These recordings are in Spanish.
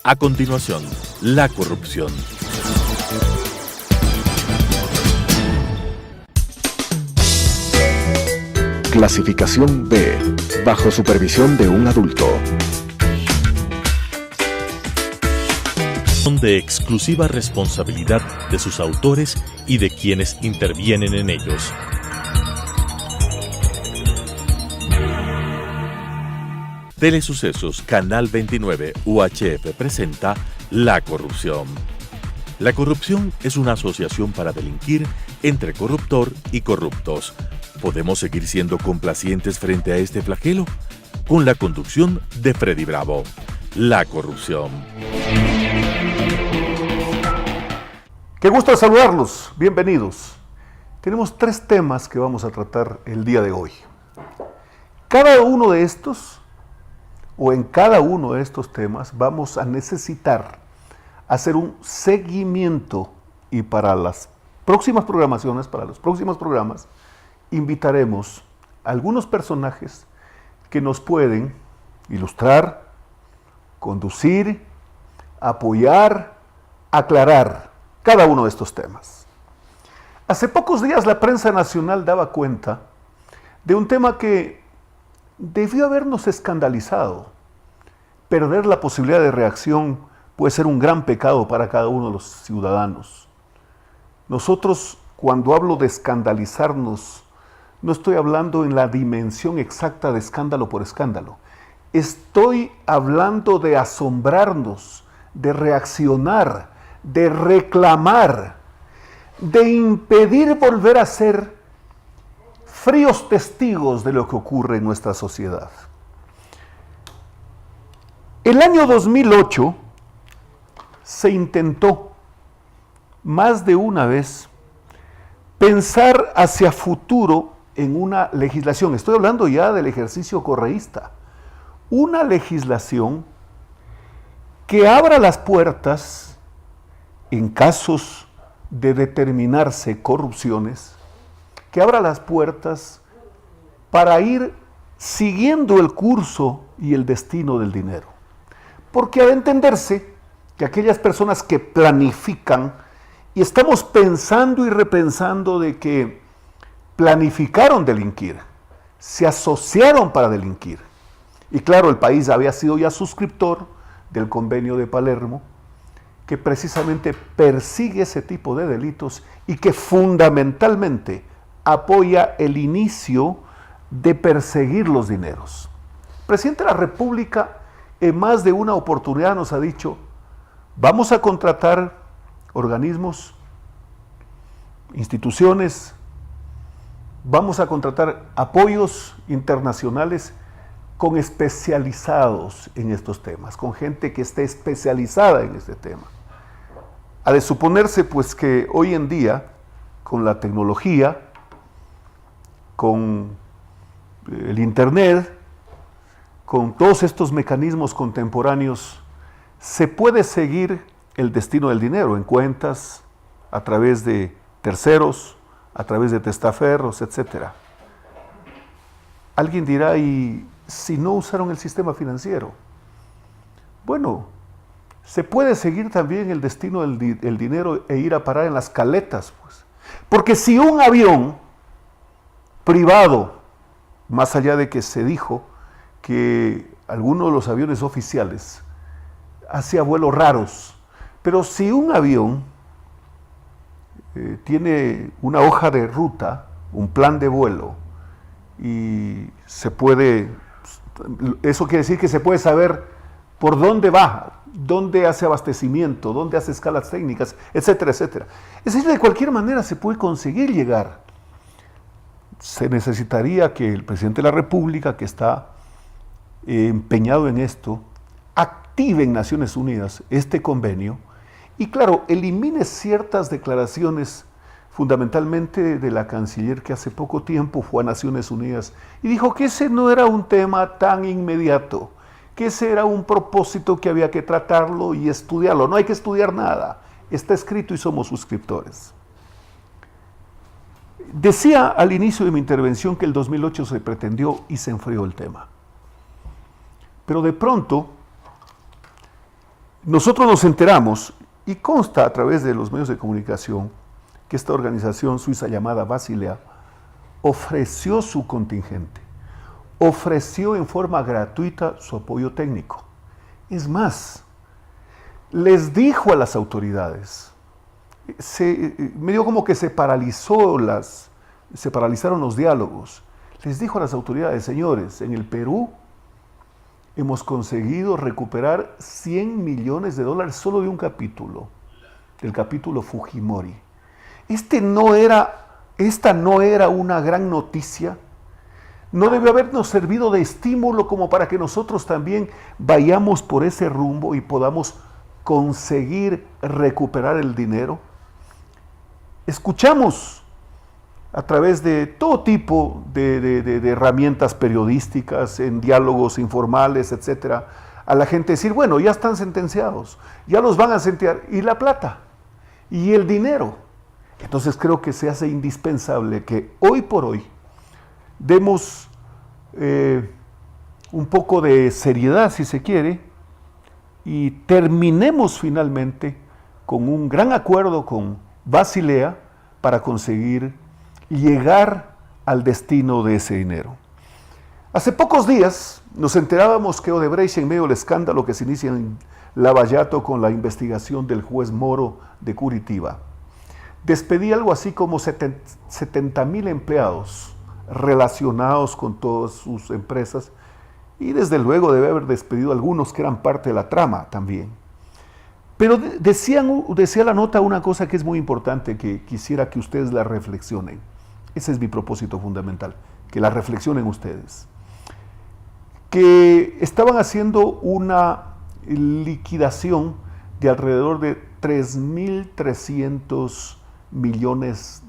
A continuación, la corrupción. Clasificación B, bajo supervisión de un adulto. Son de exclusiva responsabilidad de sus autores y de quienes intervienen en ellos. Telesucesos, Canal 29, UHF presenta La Corrupción. La corrupción es una asociación para delinquir entre corruptor y corruptos. ¿Podemos seguir siendo complacientes frente a este flagelo? Con la conducción de Freddy Bravo. La corrupción. Qué gusto saludarlos, bienvenidos. Tenemos 3 temas que vamos a tratar el día de hoy. Cada uno de estos, o en cada uno de estos temas, vamos a necesitar hacer un seguimiento y para las próximas programaciones, para los próximos programas, invitaremos a algunos personajes que nos pueden ilustrar, conducir, apoyar, aclarar cada uno de estos temas. Hace pocos días la prensa nacional daba cuenta de un tema que debió habernos escandalizado. Perder la posibilidad de reacción puede ser un gran pecado para cada uno de los ciudadanos. Nosotros, cuando hablo de escandalizarnos, no estoy hablando en la dimensión exacta de escándalo por escándalo. Estoy hablando de asombrarnos, de reaccionar, de reclamar, de impedir volver a ser fríos testigos de lo que ocurre en nuestra sociedad. El año 2008 se intentó más de una vez pensar hacia futuro en una legislación. Estoy hablando ya del ejercicio correísta. Una legislación que abra las puertas en casos de determinarse corrupciones, que abra las puertas para ir siguiendo el curso y el destino del dinero. Porque ha de entenderse que aquellas personas que planifican, y estamos pensando y repensando de que planificaron delinquir, se asociaron para delinquir. Y claro, el país había sido ya suscriptor del Convenio de Palermo, que precisamente persigue ese tipo de delitos y que fundamentalmente apoya el inicio de perseguir los dineros. El presidente de la República en más de una oportunidad nos ha dicho: vamos a contratar organismos, instituciones, vamos a contratar apoyos internacionales con especializados en estos temas, con gente que esté especializada en este tema. Ha de suponerse pues que hoy en día, con la tecnología, con el internet, con todos estos mecanismos contemporáneos, se puede seguir el destino del dinero en cuentas, a través de terceros, a través de testaferros, etc. Alguien dirá: ¿y si no usaron el sistema financiero? Bueno, se puede seguir también el destino del dinero e ir a parar en las caletas, pues. Porque si un avión privado, más allá de que se dijo que algunos de los aviones oficiales hacía vuelos raros, pero si un avión tiene una hoja de ruta, un plan de vuelo, y se puede, eso quiere decir que se puede saber por dónde va, dónde hace abastecimiento, dónde hace escalas técnicas, etcétera, etcétera. Es decir, de cualquier manera se puede conseguir llegar. Se necesitaría que el presidente de la República, que está empeñado en esto, active en Naciones Unidas este convenio y, claro, elimine ciertas declaraciones, fundamentalmente de la canciller, que hace poco tiempo fue a Naciones Unidas y dijo que ese no era un tema tan inmediato, que ese era un propósito que había que tratarlo y estudiarlo. No hay que estudiar nada, está escrito y somos suscriptores. Decía al inicio de mi intervención que el 2008 se pretendió y se enfrió el tema. Pero de pronto nosotros nos enteramos, y consta a través de los medios de comunicación, que esta organización suiza llamada Basilea ofreció su contingente, ofreció en forma gratuita su apoyo técnico. Es más, les dijo a las autoridades, medio como que se paralizaron los diálogos, les dijo a las autoridades, señores, en el Perú hemos conseguido recuperar $100 millones solo de un capítulo, del capítulo Fujimori. Esta no era una gran noticia. No debe habernos servido de estímulo como para que nosotros también vayamos por ese rumbo y podamos conseguir recuperar el dinero. Escuchamos a través de todo tipo de herramientas periodísticas, en diálogos informales, etcétera, a la gente decir, bueno, ya están sentenciados, ya los van a sentenciar, y la plata, y el dinero. Entonces creo que se hace indispensable que hoy por hoy demos un poco de seriedad, si se quiere, y terminemos finalmente con un gran acuerdo con Basilea para conseguir llegar al destino de ese dinero. Hace pocos días nos enterábamos que Odebrecht, en medio del escándalo que se inicia en Lavallato con la investigación del juez Moro de Curitiba, despedía algo así como 70,000 empleados relacionados con todas sus empresas, y desde luego debe haber despedido algunos que eran parte de la trama también. Pero decía la nota una cosa que es muy importante, que quisiera que ustedes la reflexionen. Ese es mi propósito fundamental, que la reflexionen ustedes. Que estaban haciendo una liquidación de alrededor de $3.300 millones.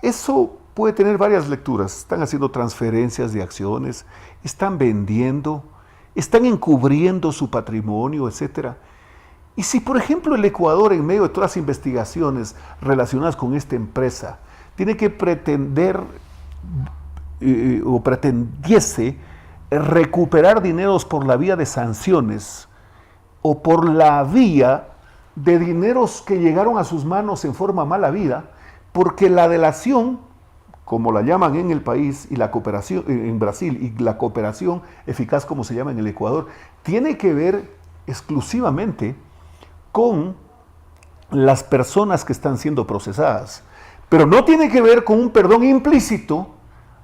Eso puede tener varias lecturas. Están haciendo transferencias de acciones, están vendiendo, están encubriendo su patrimonio, etc. Y si, por ejemplo, el Ecuador, en medio de todas las investigaciones relacionadas con esta empresa, tiene que pretender o pretendiese recuperar dineros por la vía de sanciones o por la vía de dineros que llegaron a sus manos en forma mala vida, porque la delación, como la llaman en el país, y la cooperación en Brasil, y la cooperación eficaz, como se llama en el Ecuador, tiene que ver exclusivamente con las personas que están siendo procesadas, pero no tiene que ver con un perdón implícito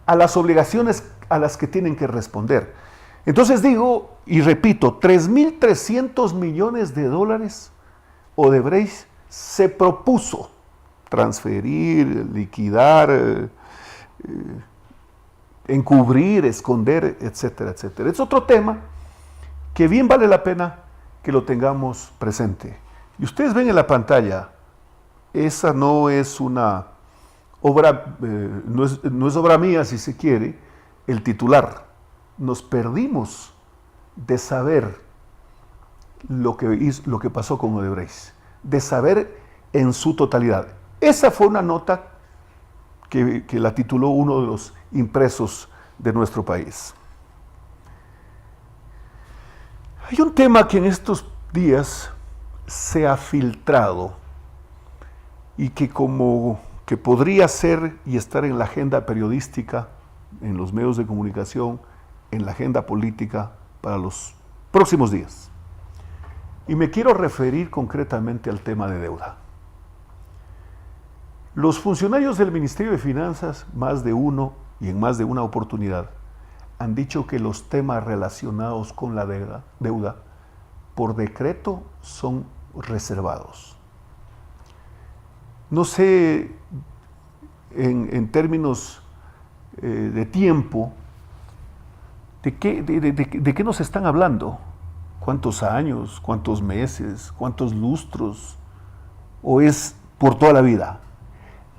a las obligaciones a las que tienen que responder. Entonces digo, y repito, $3.300 millones, Odebrecht se propuso transferir, liquidar, encubrir, esconder, etcétera, etcétera. Es otro tema que bien vale la pena que lo tengamos presente. Y ustedes ven en la pantalla, esa no es una obra, no es obra mía, si se quiere, el titular. Nos perdimos de saber lo que pasó con Odebrecht, de saber en su totalidad. Esa fue una nota que la tituló uno de los impresos de nuestro país. Hay un tema que en estos días se ha filtrado y que podría ser y estar en la agenda periodística, en los medios de comunicación, en la agenda política para los próximos días. Y me quiero referir concretamente al tema de deuda. Los funcionarios del Ministerio de Finanzas, más de uno y en más de una oportunidad, han dicho que los temas relacionados con la deuda por decreto son reservados. No sé, en términos de tiempo, ¿de qué nos están hablando? ¿Cuántos años? ¿Cuántos meses? ¿Cuántos lustros? ¿O es por toda la vida?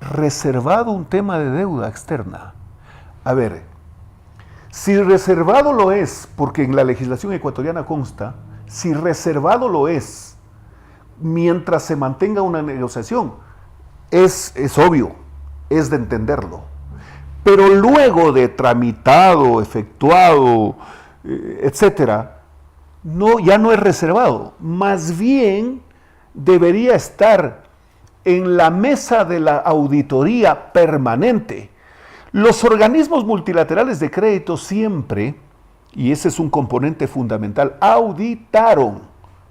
Reservado un tema de deuda externa. A ver, si reservado lo es, porque en la legislación ecuatoriana consta, si reservado lo es, mientras se mantenga una negociación, es obvio, es de entenderlo. Pero luego de tramitado, efectuado, etcétera, no, ya no es reservado, más bien debería estar en la mesa de la auditoría permanente. Los organismos multilaterales de crédito siempre, y ese es un componente fundamental, auditaron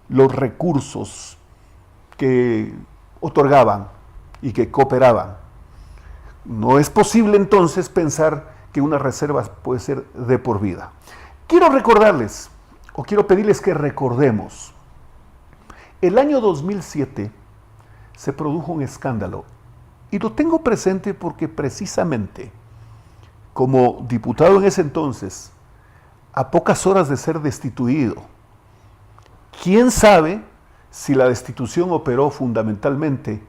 los recursos que otorgaban y que cooperaban. No es posible entonces pensar que una reserva puede ser de por vida. Quiero recordarles, o quiero pedirles que recordemos, el año 2007 se produjo un escándalo, y lo tengo presente porque precisamente, como diputado en ese entonces, a pocas horas de ser destituido, ¿quién sabe si la destitución operó fundamentalmente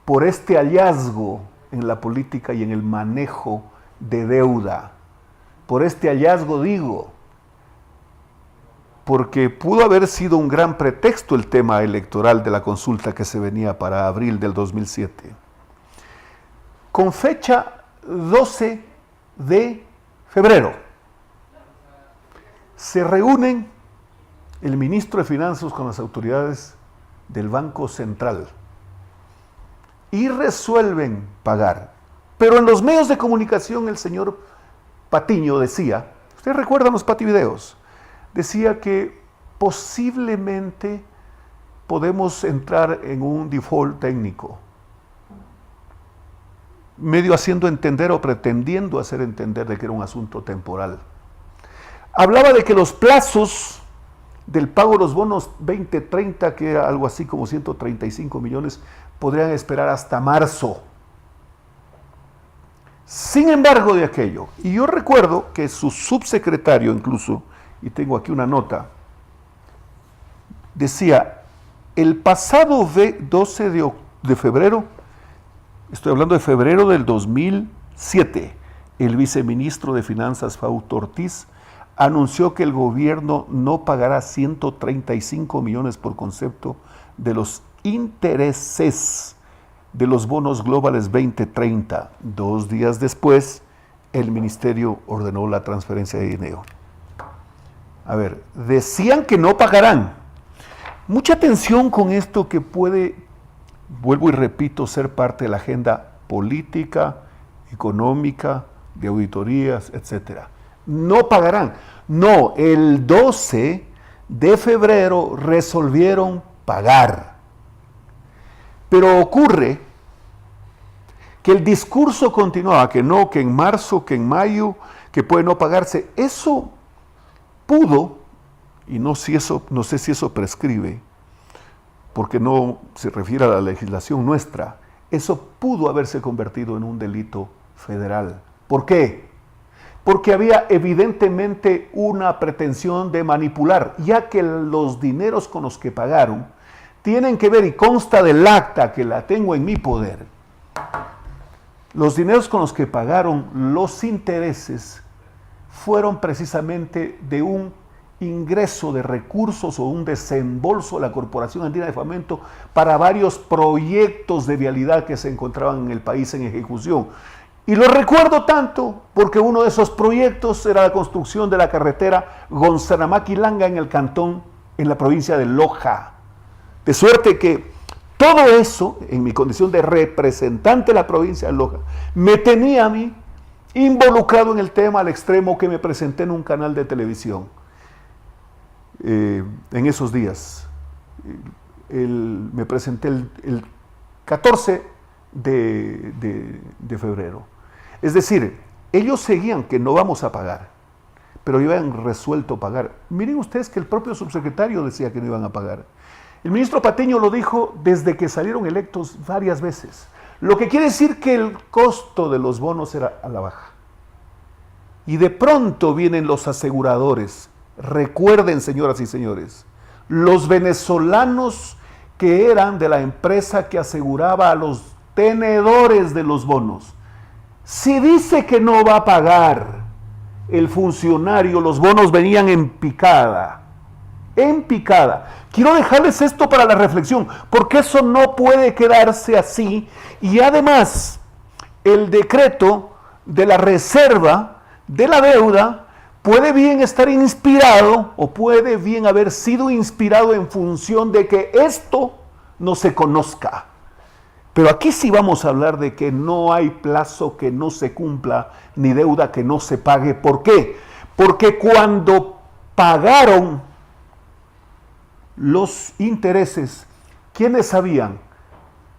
por este hallazgo en la política y en el manejo de deuda? Por este hallazgo digo, porque pudo haber sido un gran pretexto el tema electoral de la consulta que se venía para abril del 2007. Con fecha 12 de febrero, se reúnen el ministro de Finanzas con las autoridades del Banco Central y resuelven pagar. Pero en los medios de comunicación el señor Patiño decía, ¿ustedes recuerdan los pativideos? Decía que posiblemente podemos entrar en un default técnico, medio haciendo entender o pretendiendo hacer entender de que era un asunto temporal. Hablaba de que los plazos del pago de los bonos 2030, que era algo así como 135 millones, podrían esperar hasta marzo. Sin embargo de aquello, y yo recuerdo que su subsecretario incluso, y tengo aquí una nota, decía, el pasado 12 de febrero, estoy hablando de febrero del 2007, el viceministro de Finanzas, Fausto Ortiz, anunció que el gobierno no pagará 135 millones por concepto de los intereses de los bonos globales 2030. 2 días después, el ministerio ordenó la transferencia de dinero. A ver, decían que no pagarán. Mucha atención con esto que puede, vuelvo y repito, ser parte de la agenda política, económica, de auditorías, etcétera. No pagarán. No, el 12 de febrero resolvieron pagar. Pero ocurre que el discurso continuaba, que no, que en marzo, que en mayo, que puede no pagarse. Eso pudo, y no sé si eso prescribe, porque no se refiere a la legislación nuestra, eso pudo haberse convertido en un delito federal. ¿Por qué? Porque había evidentemente una pretensión de manipular, ya que los dineros con los que pagaron tienen que ver, y consta del acta que la tengo en mi poder, los dineros con los que pagaron los intereses fueron precisamente de un ingreso de recursos o un desembolso de la Corporación Andina de Fomento para varios proyectos de vialidad que se encontraban en el país en ejecución. Y lo recuerdo tanto porque uno de esos proyectos era la construcción de la carretera Gonzanamá-Quilanga en el cantón, en la provincia de Loja. De suerte que todo eso, en mi condición de representante de la provincia de Loja, me tenía a mí involucrado en el tema al extremo que me presenté en un canal de televisión en esos días. Me presenté el 14 de febrero. Es decir, ellos seguían que no vamos a pagar, pero habían resuelto pagar. Miren ustedes que el propio subsecretario decía que no iban a pagar. El ministro Patiño lo dijo desde que salieron electos varias veces, lo que quiere decir que el costo de los bonos era a la baja. Y de pronto vienen los aseguradores. Recuerden, señoras y señores, los venezolanos que eran de la empresa que aseguraba a los tenedores de los bonos. Si dice que no va a pagar el funcionario, los bonos venían en picada. En picada. Quiero dejarles esto para la reflexión, porque eso no puede quedarse así. Y además, el decreto de la reserva de la deuda puede bien estar inspirado o puede bien haber sido inspirado en función de que esto no se conozca. Pero aquí sí vamos a hablar de que no hay plazo que no se cumpla, ni deuda que no se pague. ¿Por qué? Porque cuando pagaron los intereses, ¿quiénes sabían?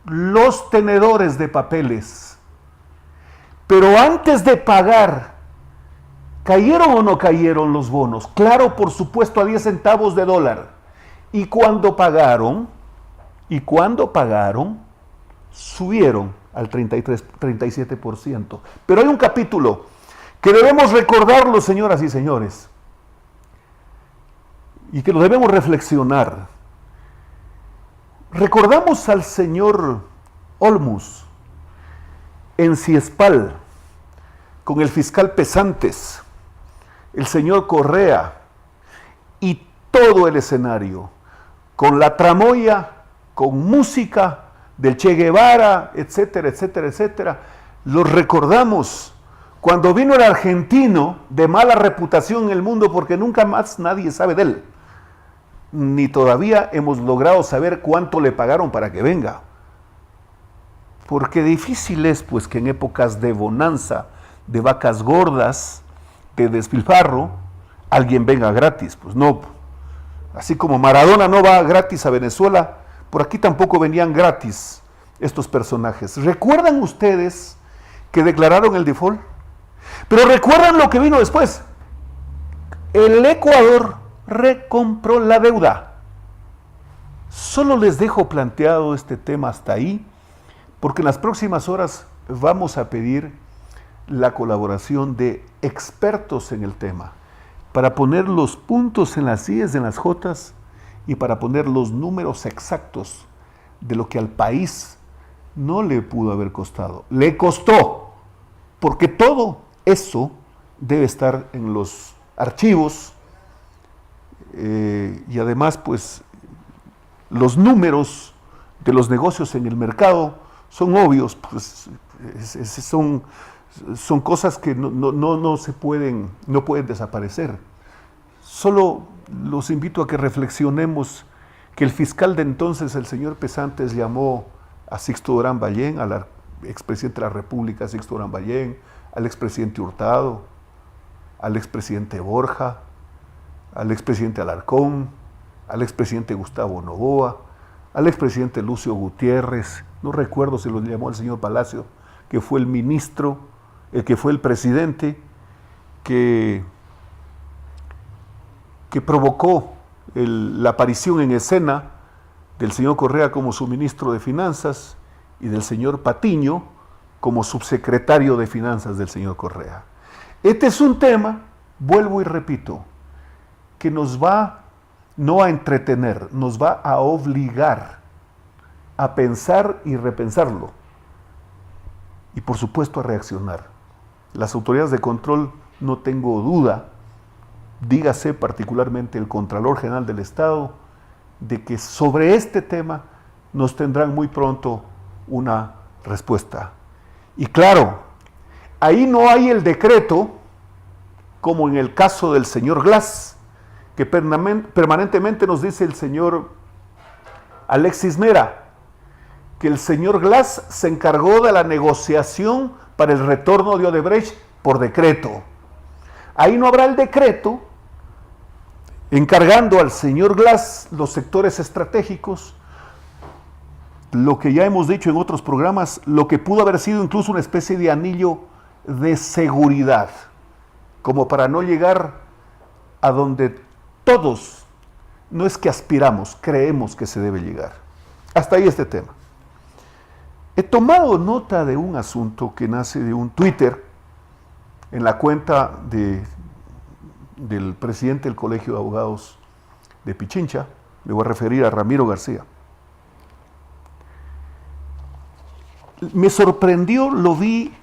Los tenedores de papeles. Pero antes de pagar, ¿cayeron o no cayeron los bonos? Claro, por supuesto, a 10 centavos de dólar. Y cuando pagaron, subieron al 37%. Pero hay un capítulo que debemos recordarlo, señoras y señores, y que lo debemos reflexionar. Recordamos al señor Olmos en Ciespal, con el fiscal Pesantes, el señor Correa y todo el escenario, con la tramoya, con música del Che Guevara, etcétera, etcétera, etcétera. Los recordamos cuando vino el argentino de mala reputación en el mundo porque nunca más nadie sabe de él. Ni todavía hemos logrado saber cuánto le pagaron para que venga. Porque difícil es pues que en épocas de bonanza, de vacas gordas, de despilfarro, alguien venga gratis. Pues no. Así como Maradona no va gratis a Venezuela, por aquí tampoco venían gratis estos personajes. ¿Recuerdan ustedes que declararon el default? Pero ¿recuerdan lo que vino después? El Ecuador recompró la deuda. Solo les dejo planteado este tema hasta ahí, porque en las próximas horas vamos a pedir la colaboración de expertos en el tema, para poner los puntos en las íes, en las jotas, y para poner los números exactos de lo que al país no le pudo haber costado. Le costó, porque todo eso debe estar en los archivos y además pues los números de los negocios en el mercado son obvios, pues son cosas que no se pueden, no pueden desaparecer. Solo los invito a que reflexionemos que el fiscal de entonces, el señor Pesantes, llamó a Sixto Durán Ballén, al expresidente de la República, Sixto Durán Ballén, al expresidente Hurtado, al expresidente Borja, al expresidente Alarcón, al expresidente Gustavo Noboa, al expresidente Lucio Gutiérrez, no recuerdo si lo llamó el señor Palacio, que fue el ministro, que fue el presidente, que provocó la aparición en escena del señor Correa como su ministro de Finanzas y del señor Patiño como subsecretario de Finanzas del señor Correa. Este es un tema, vuelvo y repito, que nos va no a entretener, nos va a obligar a pensar y repensarlo y por supuesto a reaccionar. Las autoridades de control, no tengo duda, dígase particularmente el Contralor General del Estado, de que sobre este tema nos tendrán muy pronto una respuesta. Y claro, ahí no hay el decreto, como en el caso del señor Glass, que permanentemente nos dice el señor Alexis Mera, que el señor Glass se encargó de la negociación para el retorno de Odebrecht por decreto. Ahí no habrá el decreto encargando al señor Glass los sectores estratégicos, lo que ya hemos dicho en otros programas, lo que pudo haber sido incluso una especie de anillo de seguridad, como para no llegar a donde todos, no es que aspiramos, creemos que se debe llegar. Hasta ahí este tema. He tomado nota de un asunto que nace de un Twitter en la cuenta del presidente del Colegio de Abogados de Pichincha, me voy a referir a Ramiro García. Me sorprendió, lo vi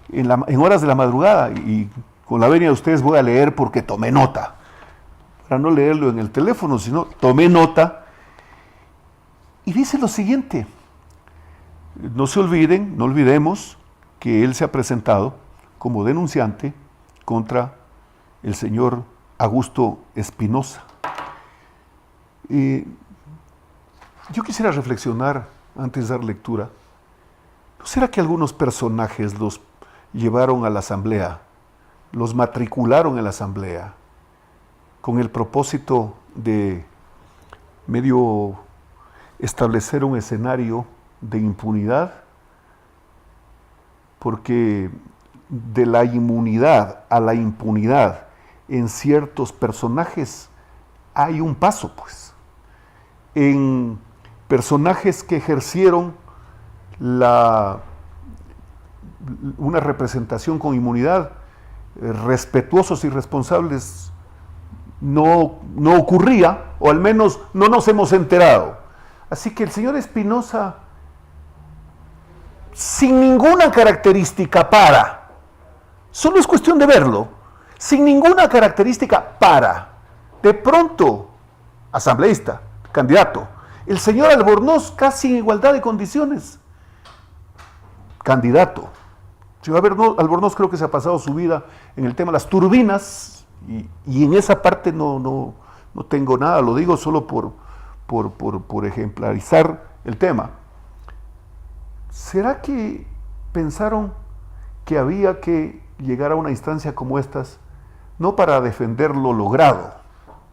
en horas de la madrugada y con la venia de ustedes voy a leer porque tomé nota, para no leerlo en el teléfono, sino tomé nota y dice lo siguiente: no se olviden, no olvidemos que él se ha presentado como denunciante contra el señor Augusto Espinosa. Yo quisiera reflexionar antes de dar lectura. ¿No será que algunos personajes los llevaron a la asamblea, los matricularon en la asamblea, con el propósito de medio establecer un escenario de impunidad? Porque de la inmunidad a la impunidad en ciertos personajes hay un paso, pues. En personajes que ejercieron una representación con inmunidad, respetuosos y responsables, no ocurría, o al menos no nos hemos enterado. Así que el señor Espinosa, sin ninguna característica solo es cuestión de verlo, sin ninguna característica de pronto, asambleísta, candidato, el señor Albornoz casi en igualdad de condiciones, candidato. El señor Albornoz creo que se ha pasado su vida en el tema de las turbinas, y en esa parte no tengo nada, lo digo solo por ejemplarizar el tema. ¿Será que pensaron que había que llegar a una instancia como estas, no para defender lo logrado,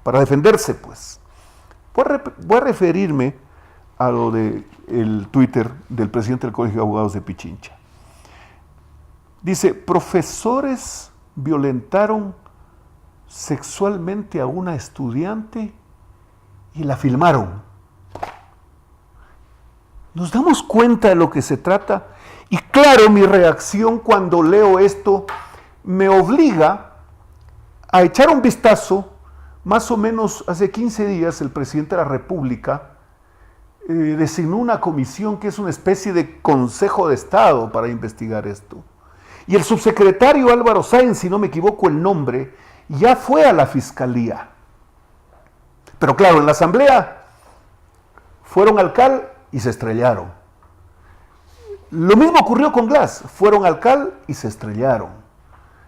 para defenderse, pues? Voy a referirme a lo del Twitter del presidente del Colegio de Abogados de Pichincha. Dice: profesores violentaron sexualmente a una estudiante y la filmaron. ¿Nos damos cuenta de lo que se trata? Y claro, mi reacción cuando leo esto me obliga a echar un vistazo. Más o menos hace 15 días el presidente de la República designó una comisión que es una especie de Consejo de Estado para investigar esto. Y el subsecretario Álvaro Sáenz, si no me equivoco el nombre, ya fue a la fiscalía. Pero claro, en la asamblea fueron al CAL y se estrellaron. Lo mismo ocurrió con Glass, fueron al CAL y se estrellaron.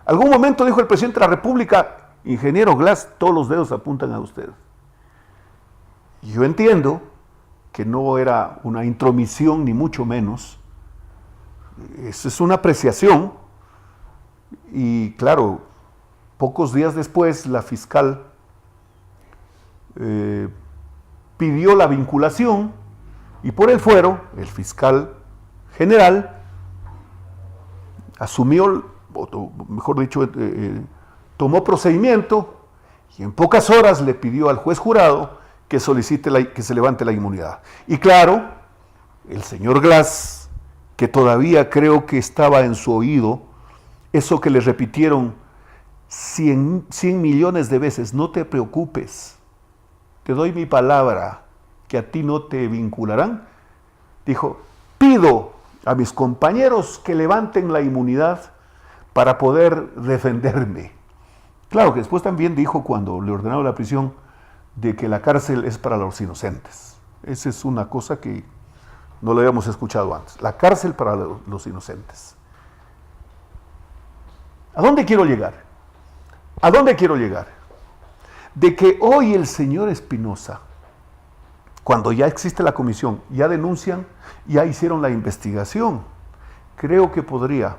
Algún momento dijo el presidente de la República: ingeniero Glass, todos los dedos apuntan a usted. Y yo entiendo que no era una intromisión, ni mucho menos. Eso es una apreciación. Y claro, pocos días después la fiscal pidió la vinculación, y por el fuero, el fiscal general asumió, o mejor dicho, tomó procedimiento, y en pocas horas le pidió al juez jurado que solicite que se levante la inmunidad. Y claro, el señor Glass, que todavía creo que estaba en su oído eso que le repitieron 100 millones de veces: no te preocupes, te doy mi palabra que a ti no te vincularán, dijo: pido a mis compañeros que levanten la inmunidad para poder defenderme. Claro que después también dijo, cuando le ordenaron la prisión, de que la cárcel es para los inocentes. Esa es una cosa que no lo habíamos escuchado antes. La cárcel para los inocentes. ¿A dónde quiero llegar? ¿A dónde quiero llegar? De que hoy el señor Espinosa, cuando ya existe la comisión, ya denuncian, ya hicieron la investigación, creo que podría,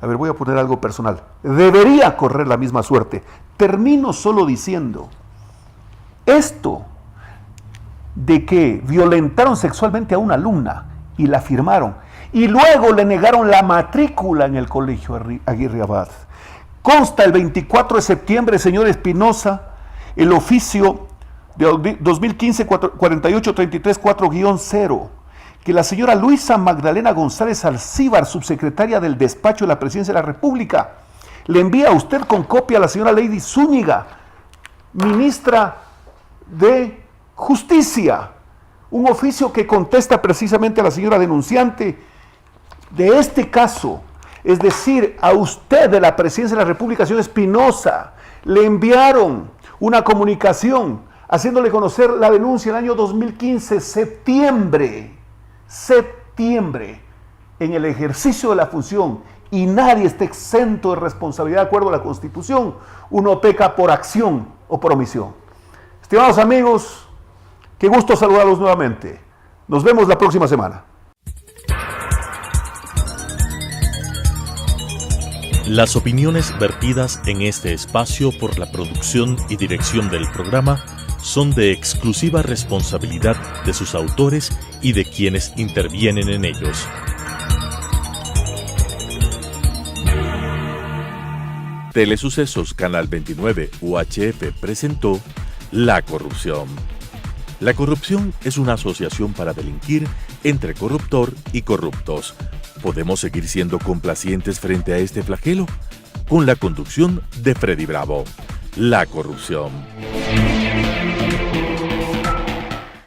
voy a poner algo personal, debería correr la misma suerte. Termino solo diciendo, esto de que violentaron sexualmente a una alumna y la firmaron, y luego le negaron la matrícula en el colegio Aguirre Abad. Consta el 24 de septiembre, señor Espinosa, el oficio de 2015-4833-4-0, que la señora Luisa Magdalena González Alcíbar, subsecretaria del despacho de la Presidencia de la República, le envía a usted con copia a la señora Lady Zúñiga, ministra de Justicia, un oficio que contesta precisamente a la señora denunciante de este caso. Es decir, a usted de la Presidencia de la República, señor Espinosa, le enviaron una comunicación haciéndole conocer la denuncia el año 2015, septiembre, en el ejercicio de la función, y nadie está exento de responsabilidad de acuerdo a la Constitución. Uno peca por acción o por omisión. Estimados amigos, qué gusto saludarlos nuevamente. Nos vemos la próxima semana. Las opiniones vertidas en este espacio por la producción y dirección del programa son de exclusiva responsabilidad de sus autores y de quienes intervienen en ellos. Telesucesos Canal 29 UHF presentó La Corrupción. La corrupción es una asociación para delinquir entre corruptor y corruptos. ¿Podemos seguir siendo complacientes frente a este flagelo? Con la conducción de Freddy Bravo. La Corrupción.